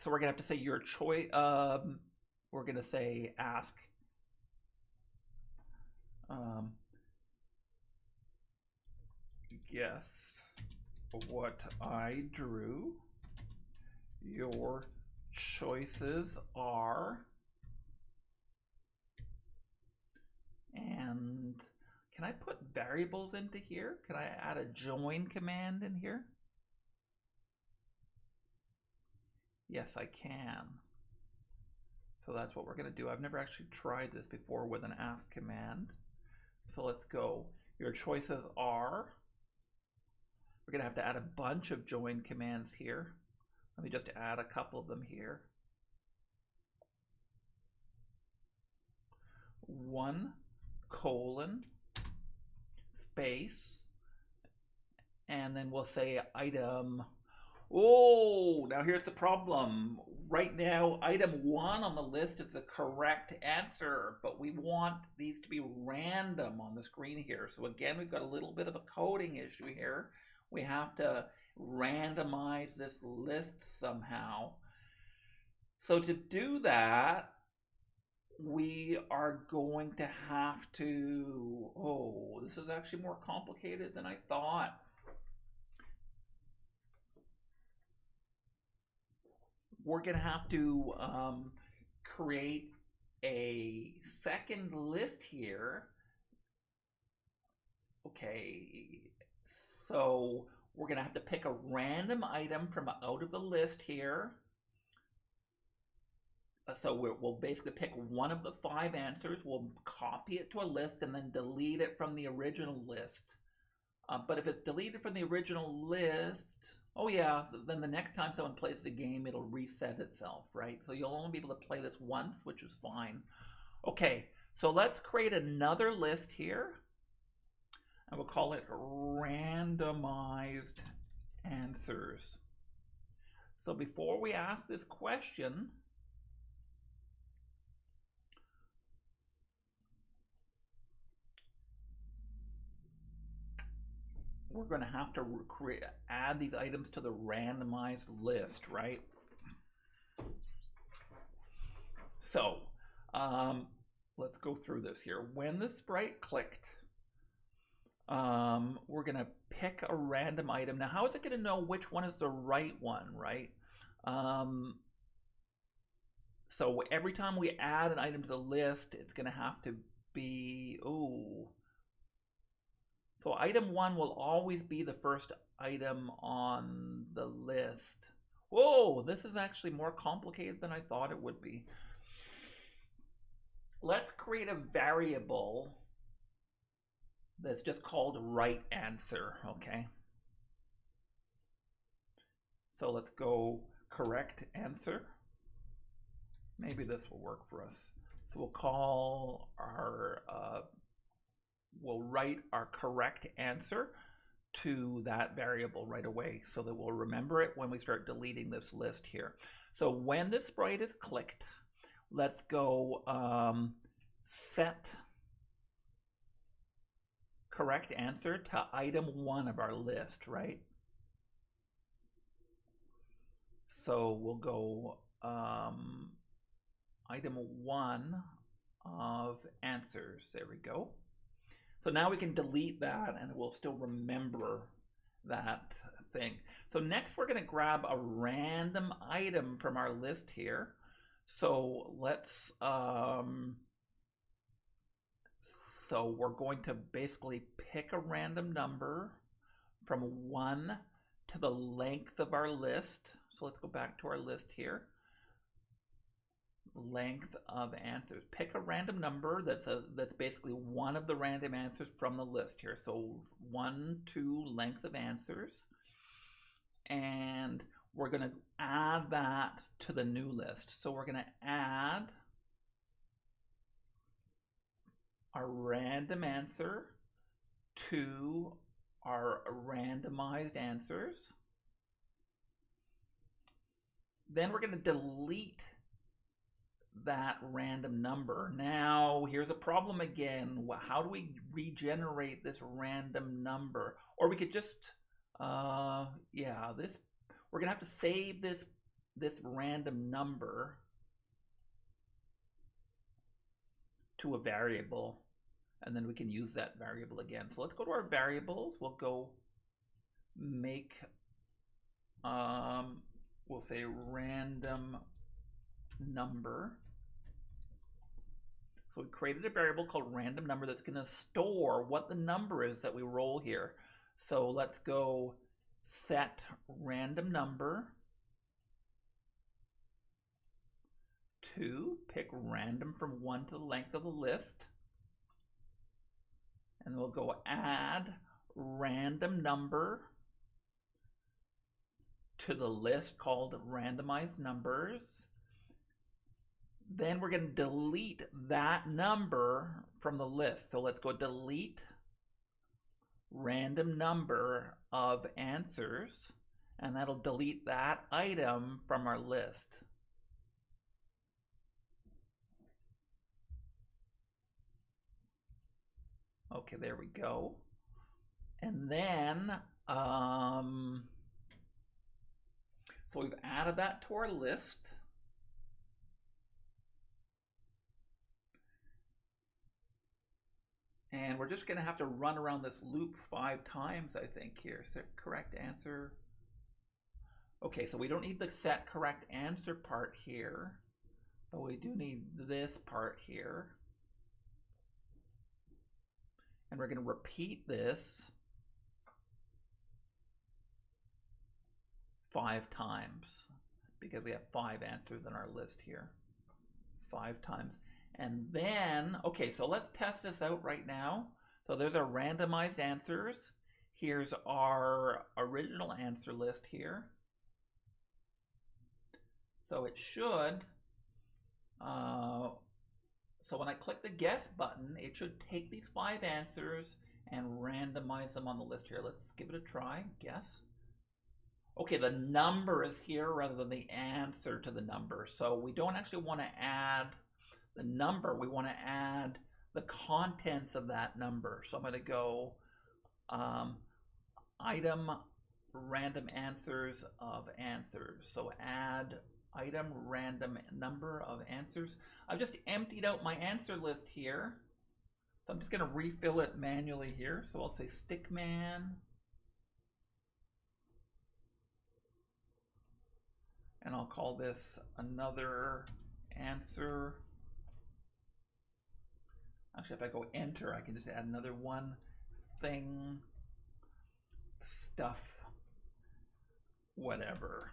we're going to have to say your choice. We're going to say ask guess what I drew. Your choices are. And can I put variables into here? Can I add a join command in here? Yes, I can. So that's what we're going to do. I've never actually tried this before with an ask command. So let's go. Your choices are. We're going to have to add a bunch of join commands here. Let me just add a couple of them here. 1 colon space, and then we'll say item. Now here's the problem. Right now, item 1 on the list is the correct answer, but we want these to be random on the screen here. So again, we've got a little bit of a coding issue here. We have to randomize this list somehow. So to do that, we are going to have to, this is actually more complicated than I thought. We're going to have to create a second list here. Okay, so we're going to have to pick a random item from out of the list here. So we'll basically pick one of the 5 answers, we'll copy it to a list, and then delete it from the original list. But if it's deleted from the original list, then the next time someone plays the game, it'll reset itself, right? So you'll only be able to play this once, which is fine. Okay, so let's create another list here, and we'll call it randomized answers. So before we ask this question, we're going to have to add these items to the randomized list, right? So let's go through this here. When the sprite clicked, we're going to pick a random item. Now, how is it going to know which one is the right one, right? So every time we add an item to the list, it's going to have to be, so item 1 will always be the first item on the list. Whoa, this is actually more complicated than I thought it would be. Let's create a variable that's just called right answer, okay? So let's go correct answer. Maybe this will work for us. So we'll call our, we'll write our correct answer to that variable right away so that we'll remember it when we start deleting this list here. So when the sprite is clicked, let's go set correct answer to item 1 of our list, right? So we'll go item 1 of answers. There we go. So now we can delete that and we'll still remember that thing. So next we're going to grab a random item from our list here. So let's, so we're going to basically pick a random number from 1 to the length of our list. So let's go back to our list here. Length of answers. Pick a random number that's basically one of the random answers from the list here. So 1 to length of answers, and we're going to add that to the new list. So we're going to add our random answer to our randomized answers. Then we're going to delete that random number. Now here's a problem again. How do we regenerate this random number? Or we could just this, we're gonna have to save this random number to a variable, and then we can use that variable again. So let's go to our variables. We'll go make we'll say random number. So we created a variable called random number that's going to store what the number is that we roll here. So let's go set random number to pick random from 1 to the length of the list. And we'll go add random number to the list called randomized numbers. Then we're going to delete that number from the list. So let's go delete random number of answers, and that'll delete that item from our list. Okay, there we go. And then, so we've added that to our list. And we're just going to have to run around this loop 5 times, I think, here. So correct answer. Okay, so we don't need the set correct answer part here, but we do need this part here. And we're going to repeat this 5 times because we have 5 answers in our list here. 5 times. And then, okay, so let's test this out right now. So there's our randomized answers. Here's our original answer list here. So it should, so when I click the guess button, it should take these 5 answers and randomize them on the list here. Let's give it a try, guess. Okay, the number is here rather than the answer to the number. So we don't actually want to add the number, we want to add the contents of that number. So I'm going to go item random answers of answers. So add item random number of answers. I've just emptied out my answer list here. So I'm just going to refill it manually here. So I'll say stickman. And I'll call this another answer. Actually, if I go enter, I can just add another one thing, stuff, whatever.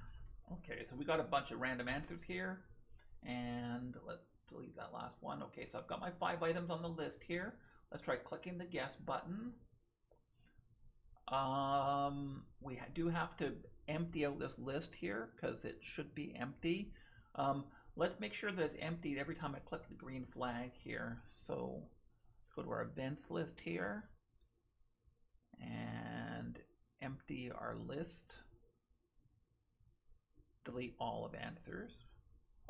Okay, so we got a bunch of random answers here. And let's delete that last one. Okay, so I've got my 5 items on the list here. Let's try clicking the guess button. We do have to empty out this list here because it should be empty. Let's make sure that it's emptied every time I click the green flag here. So go to our events list here and empty our list. Delete all of answers.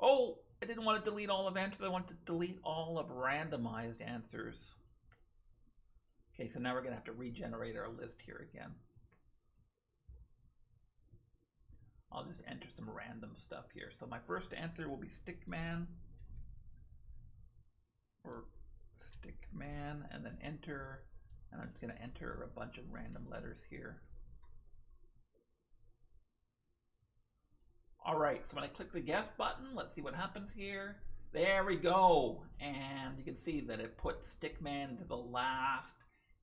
Oh, I didn't want to delete all of answers. I want to delete all of randomized answers. Okay, so now we're going to have to regenerate our list here again. I'll just enter some random stuff here. So my first answer will be stickman or stickman, and then enter, and I'm just going to enter a bunch of random letters here. All right, so when I click the guess button, let's see what happens here. There we go, and you can see that it put stickman into the last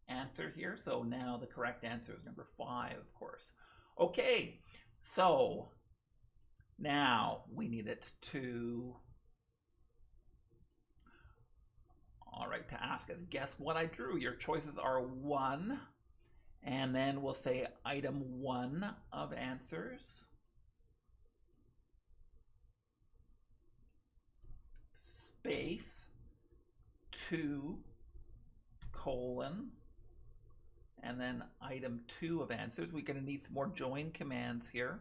answer here. So now the correct answer is number 5, of course. Okay, so now we need it to, all right, to ask us, guess what I drew. Your choices are 1, and then we'll say item 1 of answers. Space 2 colon, and then item 2 of answers. We're going to need some more join commands here.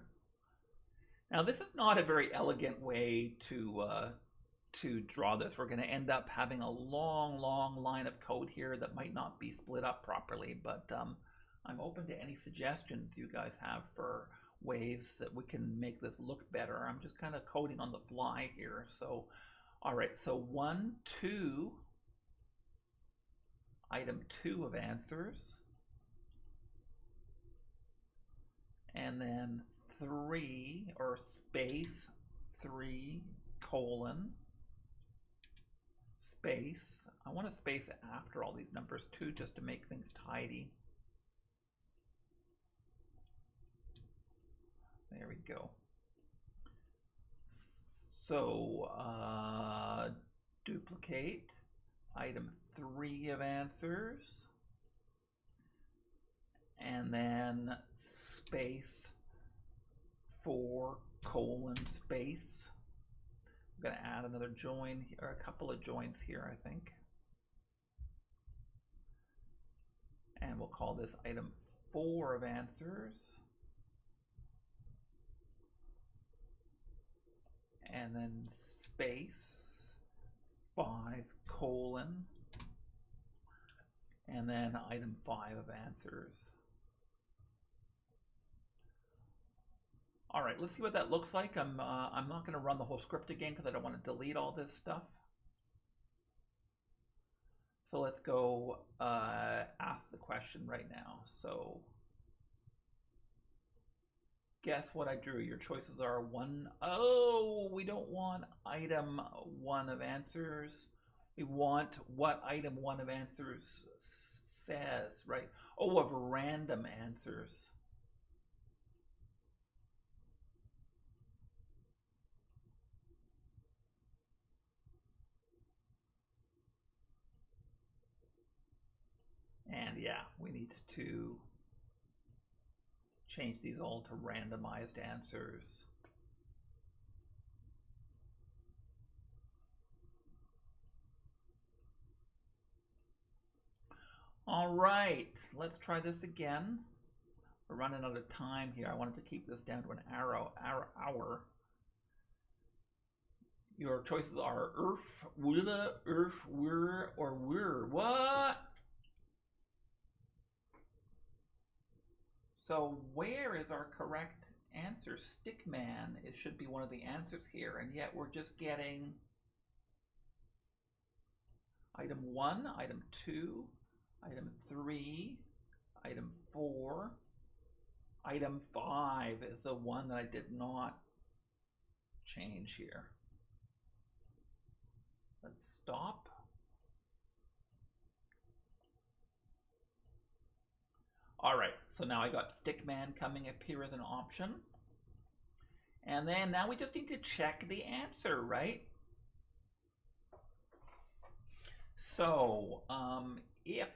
Now this is not a very elegant way to draw this. We're going to end up having a long line of code here that might not be split up properly, but I'm open to any suggestions you guys have for ways that we can make this look better. I'm just kind of coding on the fly here. So all right, so 1, 2, item 2 of answers, and then 3 or space 3 colon space. I want a space after all these numbers too, just to make things tidy. There we go. So duplicate item 3 of answers, and then space 4 colon space. I'm going to add another join or a couple of joins here, I think. And we'll call this item 4 of answers. And then space 5 colon, and then item 5 of answers. All right, let's see what that looks like. I'm not going to run the whole script again because I don't want to delete all this stuff. So let's go ask the question right now. So guess what I drew. Your choices are 1. Oh, we don't want item 1 of answers. We want what item 1 of answers says, right? Oh, of random answers. And yeah, we need to change these all to randomized answers. All right, let's try this again. We're running out of time here. I wanted to keep this down to an hour. Your choices are willa, wir, or wir. What? So where is our correct answer stickman. It should be one of the answers here, and yet we're just getting item 1, item 2, item 3, item 4, item 5 is the one that I did not change here. Let's stop. All right, so now I got stickman coming up here as an option. And then now we just need to check the answer, right? So if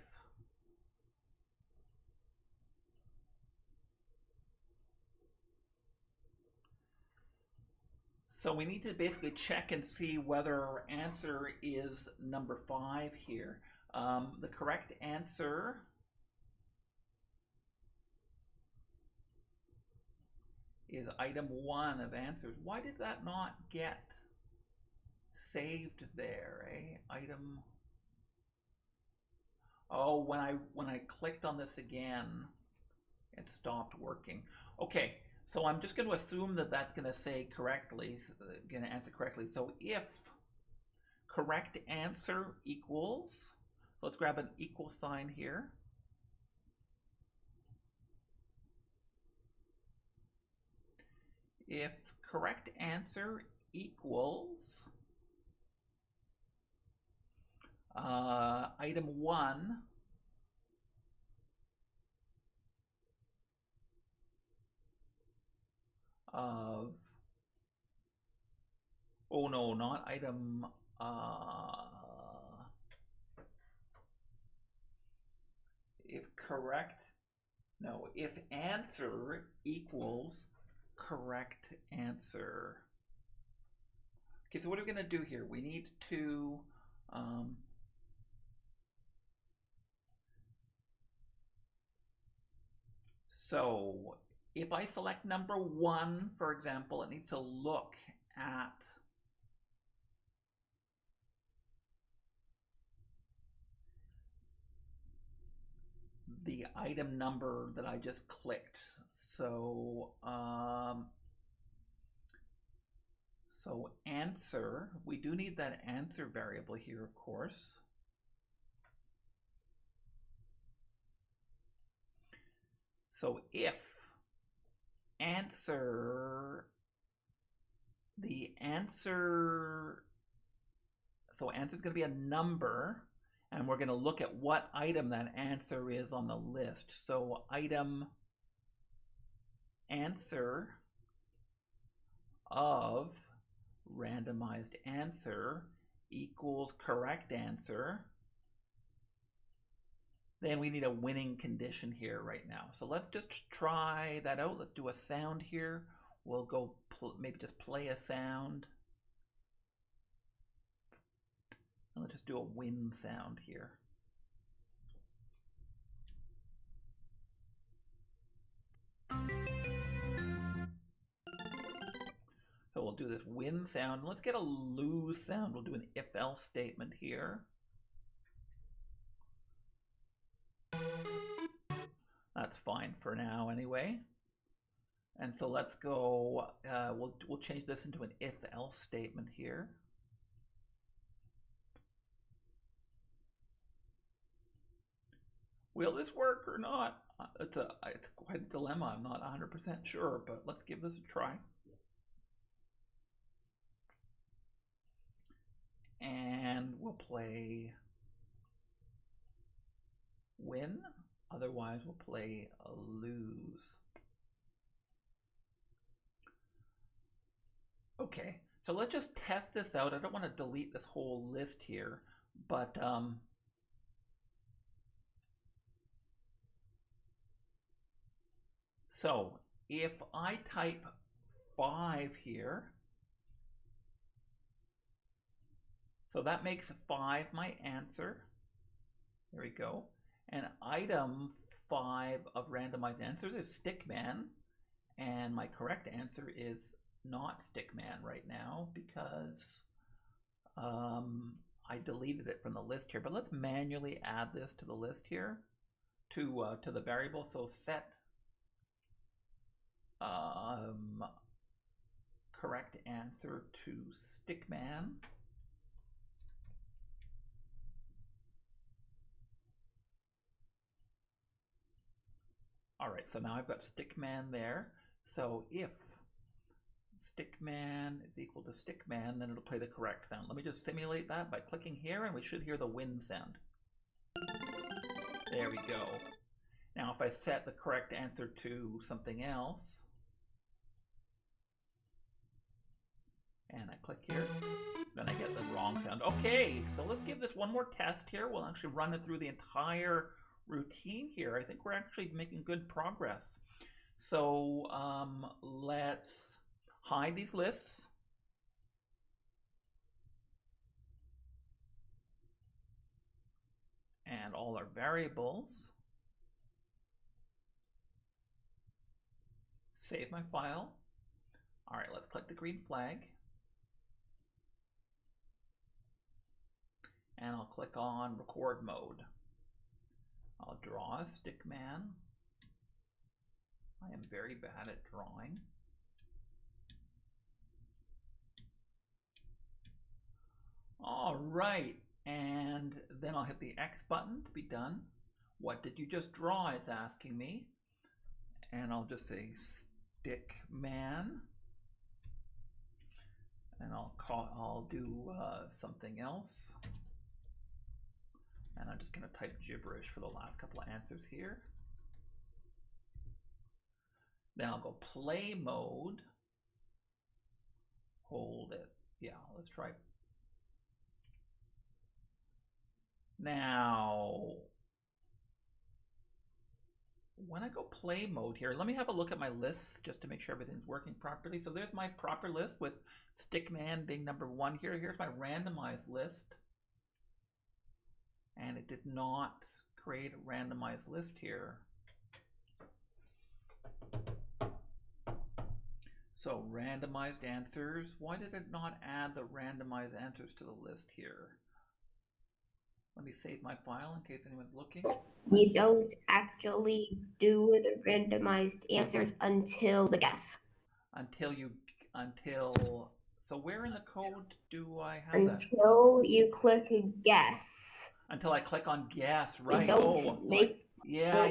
so we need to basically check and see whether our answer is number 5 here. The correct answer is item 1 of answers. Why did that not get saved there, eh? Item. Oh, when I clicked on this again, it stopped working. Okay, so I'm just going to assume that that's going to say correctly, going to answer correctly. So if correct answer equals, let's grab an equal sign here. If correct answer equals item 1 of, oh no, not item, if correct, no, if answer equals correct answer. Okay, so what are we going to do here? We need to so if I select number 1, for example, it needs to look at the item number that I just clicked. So so answer, we do need that answer variable here, of course. So if answer, the answer, so answer is going to be a number, and we're going to look at what item that answer is on the list. So item answer of randomized answer equals correct answer. Then we need a winning condition here right now. So let's just try that out. Let's do a sound here. We'll go maybe just play a sound. And let's just do a win sound here. So we'll do this win sound. Let's get a lose sound. We'll do an if-else statement here. That's fine for now anyway. And so let's go, we'll change this into an if-else statement here. Will this work or not? It's quite a dilemma. I'm not 100% sure, but let's give this a try. And we'll play win. Otherwise, we'll play a lose. Okay, so let's just test this out. I don't want to delete this whole list here, but so if I type 5 here, so that makes 5 my answer. There we go. And item 5 of randomized answers is stickman, and my correct answer is not stickman right now because I deleted it from the list here. But let's manually add this to the list here, to the variable. So set correct answer to Stickman. All right, so now I've got Stickman there. So if Stickman is equal to Stickman, then it'll play the correct sound. Let me just simulate that by clicking here, and we should hear the wind sound. There we go. Now if I set the correct answer to something else, and I click here, then I get the wrong sound. Okay, so let's give this one more test here. We'll actually run it through the entire routine here. I think we're actually making good progress. So let's hide these lists. And all our variables. Save my file. All right, let's click the green flag. And I'll click on record mode. I'll draw a Stickman. I am very bad at drawing. All right, and then I'll hit the X button to be done. What did you just draw? It's asking me. And I'll just say Stickman. And I'll do something else. And I'm just going to type gibberish for the last couple of answers here. Then I'll go play mode. Hold it. Yeah, let's try. Now, when I go play mode here, let me have a look at my lists just to make sure everything's working properly. So there's my proper list with Stickman being number 1 here. Here's my randomized list. And it did not create a randomized list here. So randomized answers. Why did it not add the randomized answers to the list here? Let me save my file in case anyone's looking. You don't actually do the randomized answers until the guess. So where in the code do I have that? Until you click guess. Until I click on guess, right? Yeah.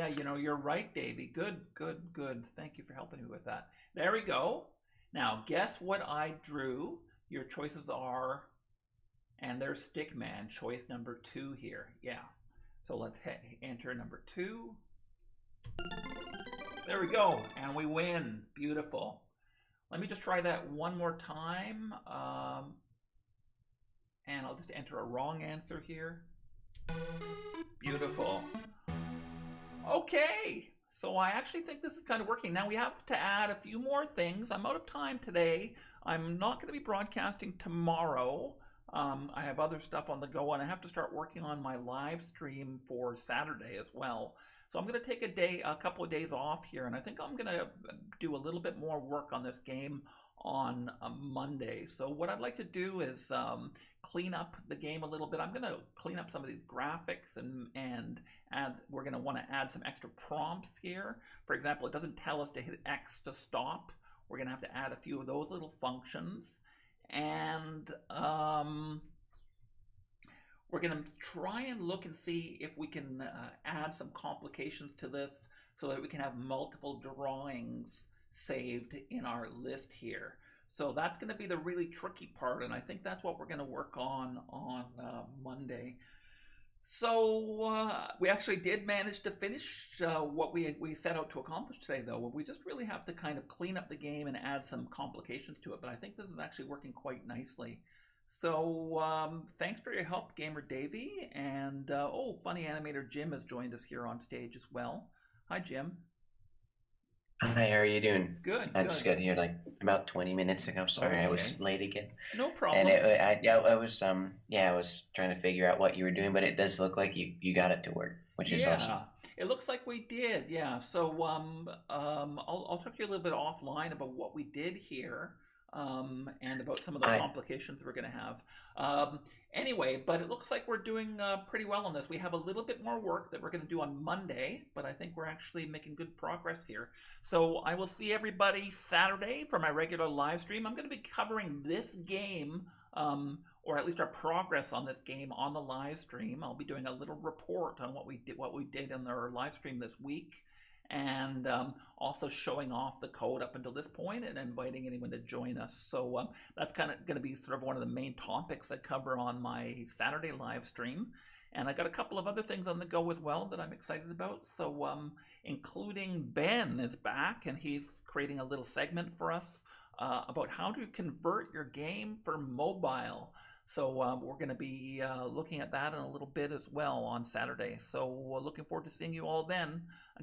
You know, you're right, Davey. Good. Thank you for helping me with that. There we go. Now, guess what I drew? Your choices are, and there's Stickman, choice number 2 here. Yeah. So let's enter number 2. There we go. And we win. Beautiful. Let me just try that one more time. And I'll just enter a wrong answer here. Beautiful. Okay, so I actually think this is kind of working. Now we have to add a few more things. I'm out of time today. I'm not going to be broadcasting tomorrow. I have other stuff on the go, and I have to start working on my live stream for Saturday as well. So I'm going to take a couple of days off here, and I think I'm going to do a little bit more work on this game on a Monday. So what I'd like to do is clean up the game a little bit. I'm going to clean up some of these graphics and we're going to want to add some extra prompts here. For example, it doesn't tell us to hit X to stop. We're going to have to add a few of those little functions. And we're going to try and look and see if we can add some complications to this so that we can have multiple drawings saved in our list here. So that's going to be the really tricky part, and I think that's what we're going to work on Monday. So we actually did manage to finish what we set out to accomplish today, though. We just really have to kind of clean up the game and add some complications to it, but I think this is actually working quite nicely. So thanks for your help, Gamer Davey, and Funny Animator Jim has joined us here on stage as well. Hi, Jim. Hi, how are you doing? Good. I just got here like about 20 minutes ago. Sorry, I was late again. No problem. And I was trying to figure out what you were doing, but it does look like you got it to work, which is awesome. Yeah, it looks like we did. Yeah. So I'll talk to you a little bit offline about what we did here. and about some of the I complications we're going to have. Anyway, but it looks like we're doing pretty well on this. We have a little bit more work that we're going to do on Monday, but I think we're actually making good progress here. So I will see everybody Saturday for my regular live stream. I'm going to be covering this game, or at least our progress on this game on the live stream. I'll be doing a little report on what we did in our live stream this week, and also showing off the code up until this point and inviting anyone to join us. So that's kind of going to be sort of one of the main topics I cover on my Saturday live stream. And I got a couple of other things on the go as well that I'm excited about. So including Ben is back, and he's creating a little segment for us about how to convert your game for mobile. So we're going to be looking at that in a little bit as well on Saturday. So looking forward to seeing you all then.